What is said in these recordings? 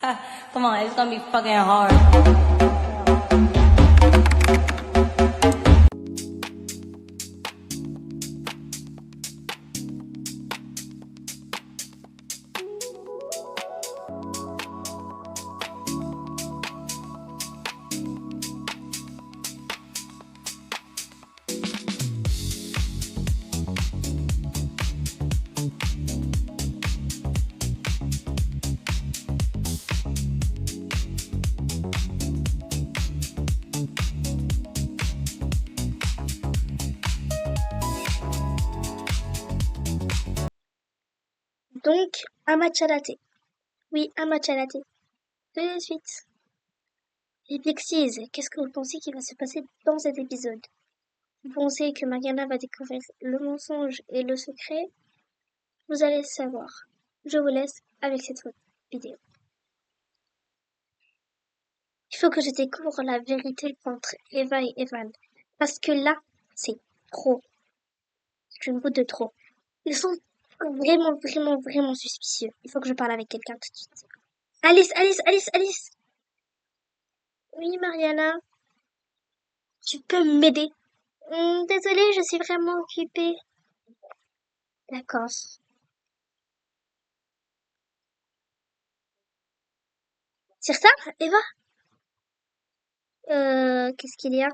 Come on, it's gonna be fucking hard. Donc, un match à latte. Oui, un match à latte. Tout de suite. Et Pixies, qu'est-ce que vous pensez qui va se passer dans cet épisode? Vous pensez que Mariana va découvrir le mensonge et le secret? Vous allez savoir. Je vous laisse avec cette vidéo. Il faut que je découvre la vérité entre Eva et Evan. Parce que là, c'est trop. C'est une goutte de trop. Ils sont vraiment suspicieux. Il faut que je parle avec quelqu'un tout de suite. Alice! Oui, Mariana, tu peux m'aider? Désolée, je suis vraiment occupée. D'accord. Sur ça, Eva? Qu'est-ce qu'il y a?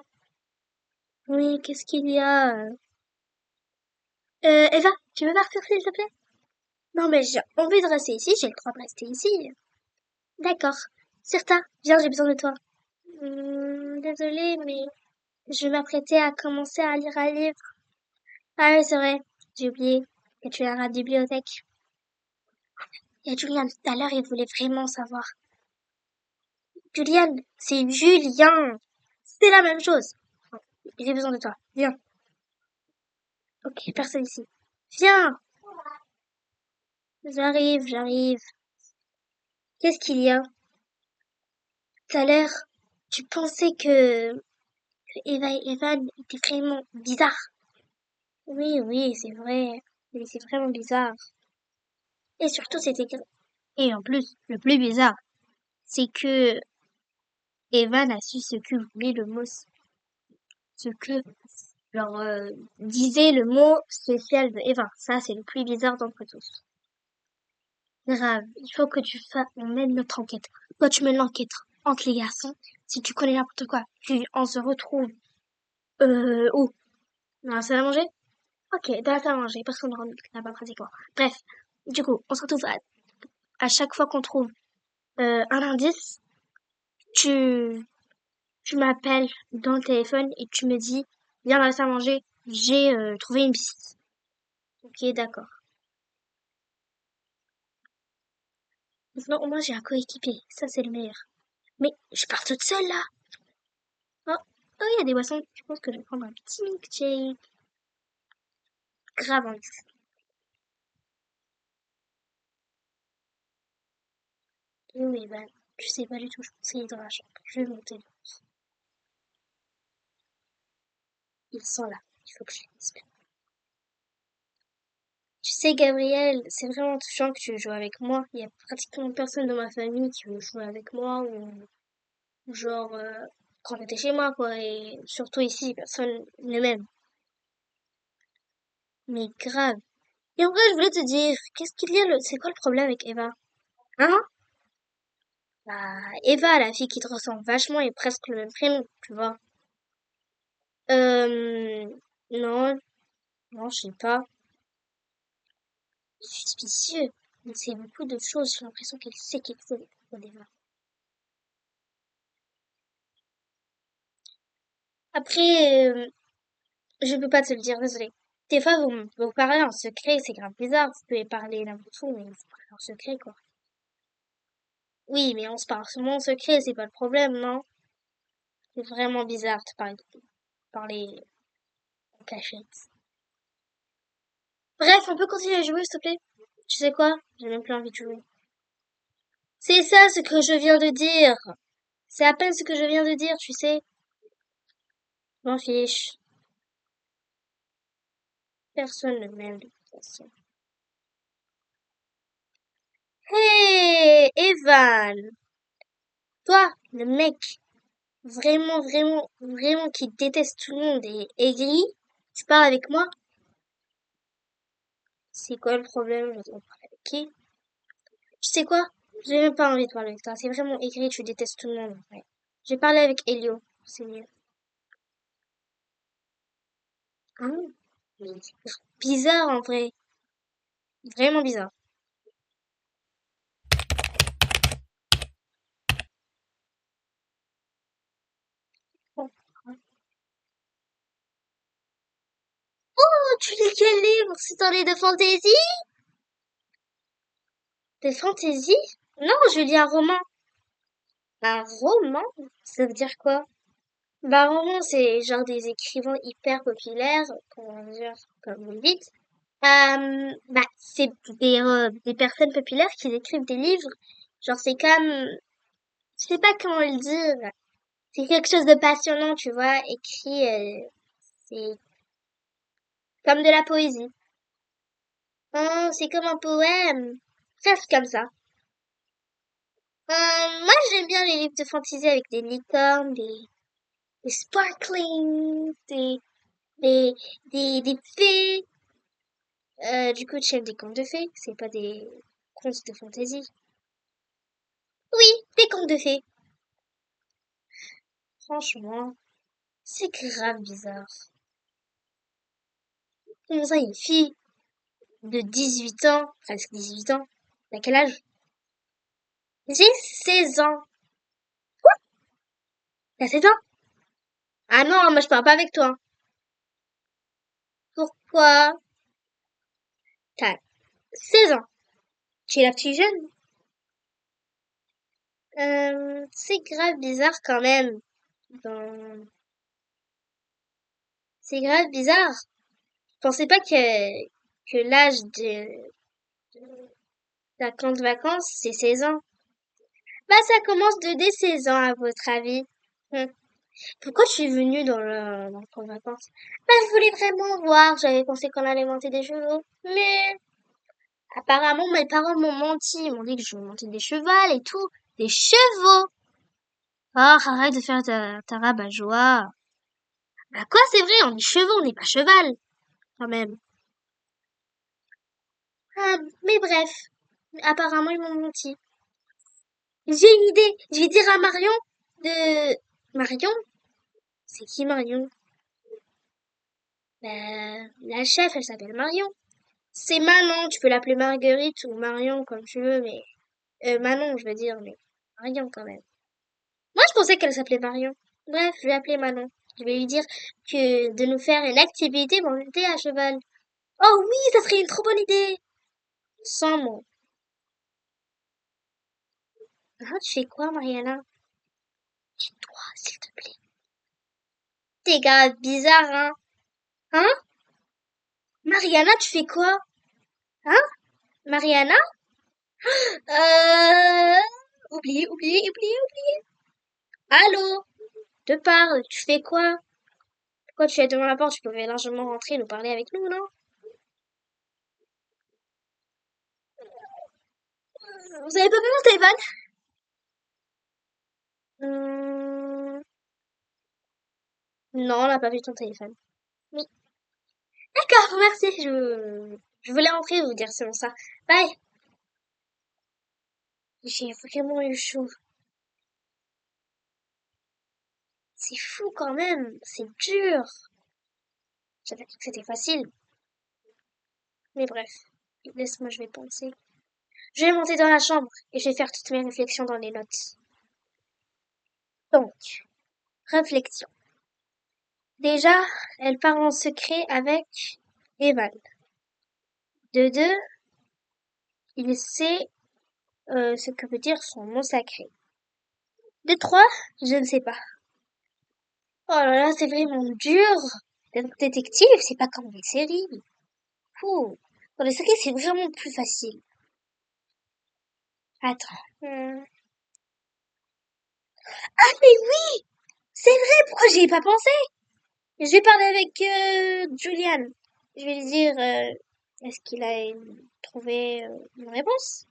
Oui, qu'est-ce qu'il y a? Eva, tu veux partir s'il te plaît? Non, mais j'ai envie de rester ici, j'ai le droit de rester ici. D'accord. Certain, viens, j'ai besoin de toi. Désolée, mais je m'apprêtais à commencer à lire un livre. Ah oui, c'est vrai, j'ai oublié que tu es à la bibliothèque. Et Julian, tout à l'heure, il voulait vraiment savoir. Julian, c'est Julien. C'est la même chose. J'ai besoin de toi. Viens. Ok, personne ici. Viens. J'arrive. Qu'est-ce qu'il y a? Tout à l'heure, tu pensais que Eva et Evan étaient vraiment bizarres. Oui, c'est vrai. Mais c'est vraiment bizarre. Et surtout, Et en plus, le plus bizarre, c'est que Evan a su ce que voulait le mot, ce que, genre, disait le mot spécial de Eva. Ça, c'est le plus bizarre d'entre tous. Grave, il faut que on mène notre enquête. Toi, tu mènes l'enquête entre les garçons. Si tu connais n'importe quoi, on se retrouve, où? Dans la salle à manger? Ok, dans la salle à manger, personne ne rentre là-bas pratiquement. Bref, du coup, on se retrouve à chaque fois qu'on trouve, un indice, tu, tu m'appelles dans le téléphone et tu me dis, viens dans la salle à manger, j'ai, trouvé une piste. Ok, d'accord. Maintenant, au moins, j'ai un coéquipier. Ça, c'est le meilleur. Mais, je pars toute seule, là. Oh, oh, il y a des boissons. Je pense que je vais prendre un petit milkshake. Grave envie. Oui, bah, je sais pas du tout. Je pense qu'il est dans la chambre. Je vais monter. Ils sont là. Il faut que je les dise. Tu sais, Gabriel, c'est vraiment touchant que tu joues avec moi. Il y a pratiquement personne de ma famille qui veut jouer avec moi ou genre, quand t'étais chez moi, quoi. Et surtout ici, personne ne m'aime. Mais grave. Et en vrai, je voulais te dire, qu'est-ce qu'il y a c'est quoi le problème avec Eva? Hein? Bah, Eva, la fille qui te ressemble vachement et presque le même prénom, tu vois. Euh, non, non, je sais pas. Suspicieux. Elle sait beaucoup de choses. J'ai l'impression qu'elle sait quelque chose d'Eva. Après, je peux pas te le dire, désolée. Des fois, vous parlez en secret, c'est grave bizarre. Vous pouvez parler n'importe où, mais vous parlez en secret, quoi. Oui, mais on se parle seulement en secret, c'est pas le problème, non? C'est vraiment bizarre de parler en cachette. Bref, on peut continuer à jouer, s'il te plaît? Tu sais quoi? J'ai même plus envie de jouer. C'est ça ce que je viens de dire. C'est à peine ce que je viens de dire, tu sais. Je m'en fiche. Personne ne m'aime de toute façon. Hé, Evan, toi, le mec vraiment, vraiment, vraiment qui déteste tout le monde et aigri, tu parles avec moi? C'est quoi le problème? Je dois parler avec qui? Tu sais quoi? J'ai même pas envie de parler avec toi. C'est vraiment aigri, tu détestes tout le monde. Ouais. Je vais parler avec Elio. C'est mieux. Ah, mais bizarre en vrai. Vraiment bizarre. Bon. Oh, tu lis quel livre? C'est un livre de fantaisie? De fantaisie? Non, je lis un roman. Un roman? Ça veut dire quoi? Bah, un roman, c'est genre des écrivains hyper populaires, comment dire, comme vous le dites. Bah, c'est des personnes populaires qui écrivent des livres. Genre, c'est comme, je sais pas comment le dire. C'est quelque chose de passionnant, tu vois, écrit, c'est comme de la poésie. Oh, c'est comme un poème. Presque comme ça. Moi, j'aime bien les livres de fantasy avec des licornes, des sparklings, des, des fées. Du coup, tu aimes des contes de fées, c'est pas des contes de fantasy. Oui, des contes de fées. Franchement, c'est grave bizarre. Comment ça, une fille de 18 ans, presque 18 ans, t'as quel âge? J'ai 16 ans. T'as 16 ans? Ah non, moi je parle pas avec toi. Pourquoi? T'as 16 ans. Tu es la plus jeune. C'est grave bizarre quand même. Dans- C'est grave bizarre. Je pensais pas que l'âge de la camp de vacances, c'est 16 ans. Bah, ça commence dès 16 ans, à votre avis. Hmm. Pourquoi tu es venue dans le camp de vacances? Bah, je voulais vraiment voir. J'avais pensé qu'on allait monter des chevaux. Mais, apparemment, mes parents m'ont menti. Ils m'ont dit que je vais monter des chevals et tout. Des chevaux! Oh, arrête de faire ta rabat-joie. Bah quoi, c'est vrai, on est chevaux, on n'est pas cheval, quand même. Ah, mais bref, apparemment ils m'ont menti. J'ai une idée, je vais dire à Marion de... Marion? C'est qui Marion? Bah, la chef, elle s'appelle Marion. C'est Manon, tu peux l'appeler Marguerite ou Marion comme tu veux, mais... Manon, je veux dire, mais Marion quand même. Moi, je pensais qu'elle s'appelait Marion. Bref, je vais appeler Manon. Je vais lui dire que de nous faire une activité pour monter à cheval. Oh oui, ça serait une trop bonne idée! Sans mots. Ah, tu fais quoi, Mariana? Tais-toi, s'il te plaît. T'es grave bizarre, hein? Hein? Mariana, tu fais quoi? Hein? Mariana? Euh... Oublié. Allô? Te parle, tu fais quoi? Pourquoi tu es devant la porte? Tu pouvais largement rentrer et nous parler avec nous, non? Vous avez pas vu mon téléphone? Hum, Non, on n'a pas vu ton téléphone. Oui. D'accord, merci. Je voulais rentrer et vous dire seulement ça. Bye. J'ai vraiment eu chaud. C'est fou quand même. C'est dur. J'avais cru que c'était facile. Mais bref. Laisse-moi, je vais penser. Je vais monter dans la chambre et je vais faire toutes mes réflexions dans les notes. Donc, réflexion. Déjà, elle parle en secret avec Evan. De deux, il sait ce que veut dire son mot sacré. De trois, je ne sais pas. Oh là là, c'est vraiment dur. D'être détective, c'est pas comme les séries. Ouh. Dans les séries, c'est vraiment plus facile. Attends. Ah mais oui, c'est vrai, pourquoi j'y ai pas pensé? Je vais parler avec Julian. Je vais lui dire, est-ce qu'il a trouvé une réponse?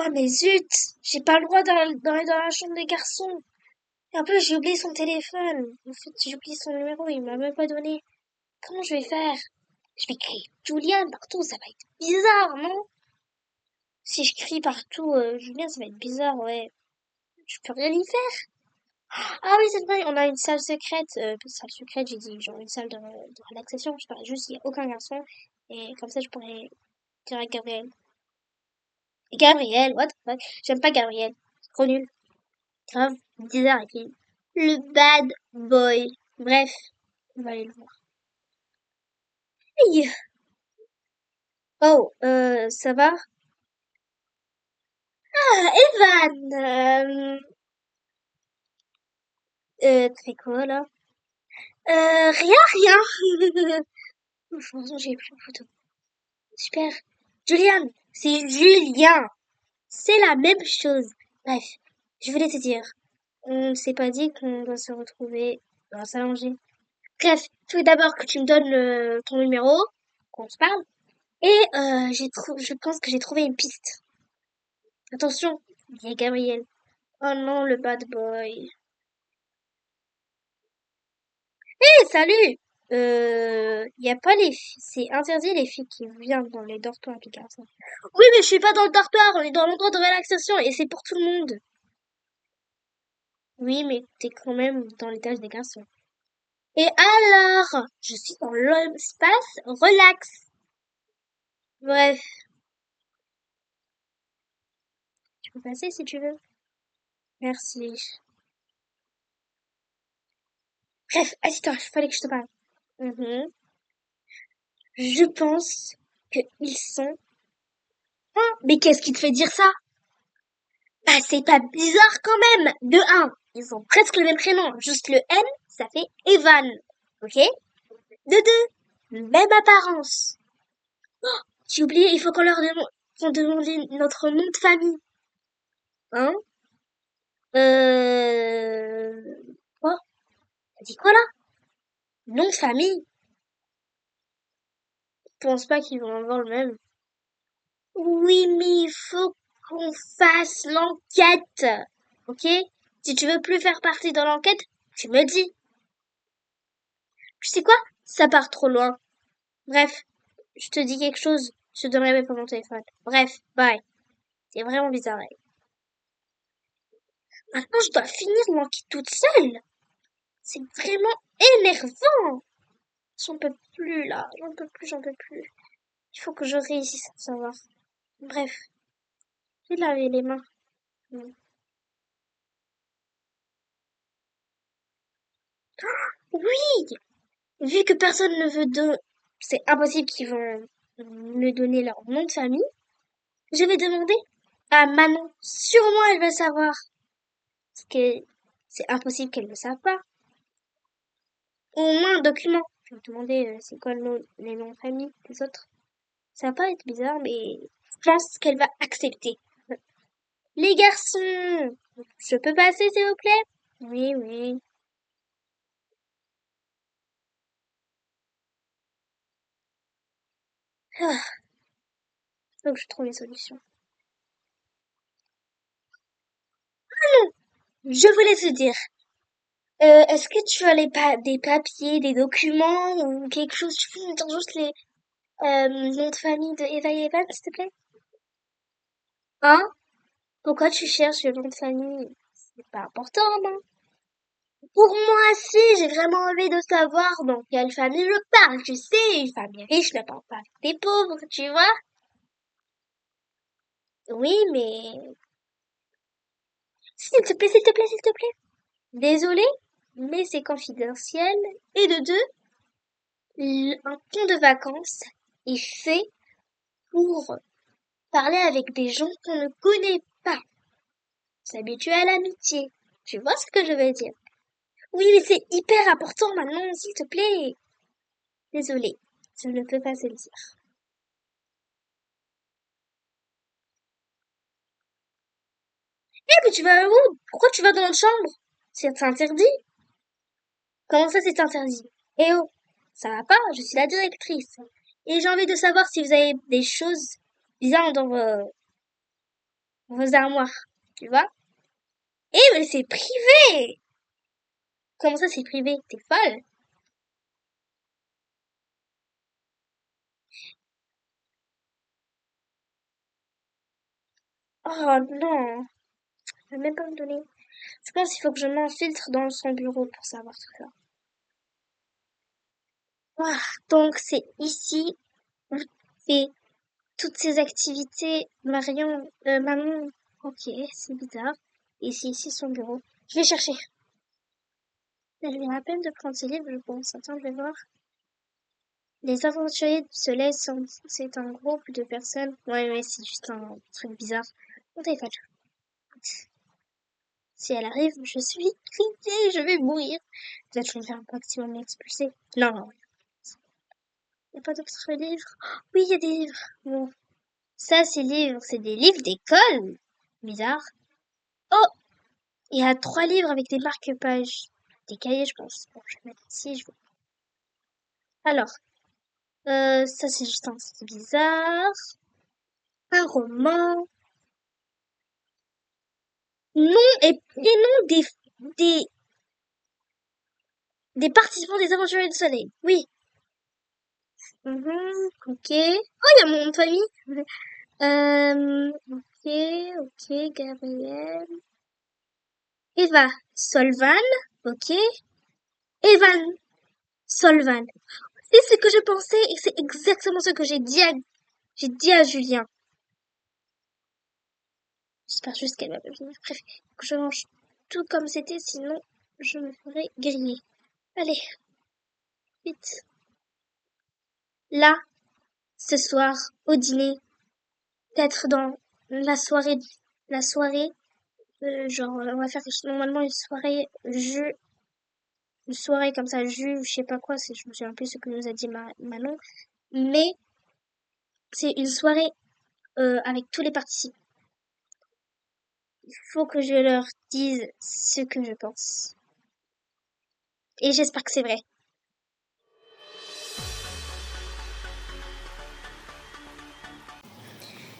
Oh, mais zut! J'ai pas le droit d'aller dans la chambre des garçons. Et en plus, j'ai oublié son téléphone. En fait, j'ai oublié son numéro, il m'a même pas donné. Comment je vais faire? Je vais crier Julian partout, ça va être bizarre, non? Si je crie partout Julien, ça va être bizarre, ouais. Je peux rien y faire. Ah oui, c'est vrai, on a une salle secrète. Salle secrète, j'ai dit, genre une salle de relaxation. Je parlais juste, il n'y a aucun garçon. Et comme ça, je pourrais dire à Gabriel. Et Gabriel, what the fuck? J'aime pas Gabriel. C'est trop nul. Grave, bizarre, et puis le bad boy. Bref, on va aller le voir. Hey. Oh, ça va? Ah, Evan! Tu fais quoi, là? Rien, rien. Franchement, j'ai pris une photo. Super. Julian, c'est Julien. C'est la même chose. Bref, je voulais te dire, on s'est pas dit qu'on doit se retrouver dans s'allonger. Bref, il faut d'abord que tu me donnes ton numéro, qu'on se parle. Et je pense que j'ai trouvé une piste. Attention, il y a Gabriel. Oh non, le bad boy. Eh, salut! Y a pas les filles, c'est interdit les filles qui viennent dans les dortoirs du garçon. Oui, mais je suis pas dans le dortoir, on est dans l'endroit de relaxation et c'est pour tout le monde. Oui, mais t'es quand même dans l'étage des garçons. Et alors, je suis dans l'espace relax. Bref, tu peux passer si tu veux. Merci. Bref, assis-toi, il fallait que je te parle. Mhm. Je pense que ils sont... Hein, mais qu'est-ce qui te fait dire ça? Bah, c'est pas bizarre quand même. De un, ils ont presque le même prénom. Juste le N, ça fait Evan. Ok? De deux, même apparence. J'ai oublié, il faut qu'on demande notre nom de famille. Hein? Euh... Quoi? T'as dit quoi là? Nom de famille? Je pense pas qu'ils vont avoir le même. Oui, mais il faut qu'on fasse l'enquête. Ok? Si tu veux plus faire partie de l'enquête, tu me dis. Tu sais quoi? Ça part trop loin. Bref, je te dis quelque chose, je te donnerai même pas mon téléphone. Bref, bye. C'est vraiment bizarre. Maintenant, je dois finir l'enquête toute seule. C'est vraiment énervant. J'en peux plus, là. J'en peux plus, j'en peux plus. Il faut que je réussisse à savoir. Bref, je vais laver les mains. Mm. Oui! Vu que personne ne veut de... C'est impossible qu'ils vont me donner leur nom de famille. Je vais demander à Manon. Sûrement, elle va savoir. Parce que c'est impossible qu'elle ne sache pas. Au moins un document. Je vais demander c'est quoi les noms de famille des autres. Ça va pas être bizarre, mais je pense qu'elle va accepter. Les garçons, je peux passer s'il vous plaît? Oui, oui. Ah, faut que je trouve une solution. Je voulais te dire, est-ce que tu as des papiers, des documents ou quelque chose? Tu peux me dire juste les noms de famille de Eva et Evan, s'il te plaît? Hein? Pourquoi tu cherches le nom de famille? C'est pas important, non? Pour moi, si, j'ai vraiment envie de savoir dans quelle famille je parle. Tu sais, une famille riche ne parle pas avec des pauvres, tu vois? Oui, mais... S'il te plaît, s'il te plaît, s'il te plaît. Désolé, mais c'est confidentiel. Et de deux, un camp de vacances est fait pour parler avec des gens qu'on ne connaît pas. S'habituer à l'amitié. Tu vois ce que je veux dire? Oui, mais c'est hyper important maintenant, s'il te plaît. Désolé, je ne peux pas te le dire. Eh, mais tu vas où? Pourquoi tu vas dans notre chambre? C'est interdit. Comment ça, c'est interdit? Eh oh, ça va pas, je suis la directrice. Et j'ai envie de savoir si vous avez des choses bizarres dans vos... vos armoires, tu vois? Eh, mais c'est privé! Comment ça, c'est privé? T'es folle? Oh non, elle va même pas me donner. Je pense qu'il faut que je m'infiltre dans son bureau pour savoir tout ça. Ah, donc c'est ici où fait toutes ces activités, Manon. Ok, c'est bizarre. Et c'est ici son bureau. Je vais chercher. Elle vient à peine de prendre ses livres, je pense. Attends, je vais voir. Les aventuriers du soleil c'est un groupe de personnes. Ouais, mais c'est juste un truc bizarre. Mon téléphone. Si elle arrive, je suis grillée, je vais mourir. Peut-être que je vais me faire un maximum expulser. Non, non. Il n'y a pas d'autres livres. Oh, oui, il y a des livres. Bon. Ça, c'est des livres d'école. Bizarre. Oh, il y a 3 livres avec des marque-pages. Des cahiers, je pense. Bon, je vais mettre ici, je vais. Alors, ça, c'est juste un truc bizarre. Un roman. Nom et prénom des, des participants des Aventuriers du Soleil. Oui. Ok. Oh, il y a mon nom de famille. Ok, Gabriel. Eva Solvan. Ok. Evan Solvan. C'est ce que je pensais et c'est exactement ce que j'ai dit à Julien. J'espère juste qu'elle va pas venir. Bref, que je mange tout comme c'était, sinon je me ferai griller. Allez, vite. Là, ce soir, au dîner, peut-être dans la soirée, genre, on va faire normalement une soirée comme ça, je sais pas quoi, je me souviens plus ce que nous a dit Manon, mais c'est une soirée avec tous les participants. Il faut que je leur dise ce que je pense. Et j'espère que c'est vrai.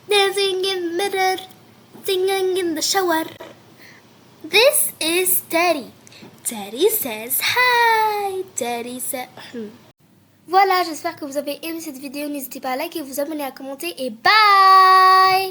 Dancing in the mirror, singing in the shower. This is Teddy. Teddy says hi. Teddy says. Voilà, j'espère que vous avez aimé cette vidéo. N'hésitez pas à liker, vous abonner, à commenter et bye!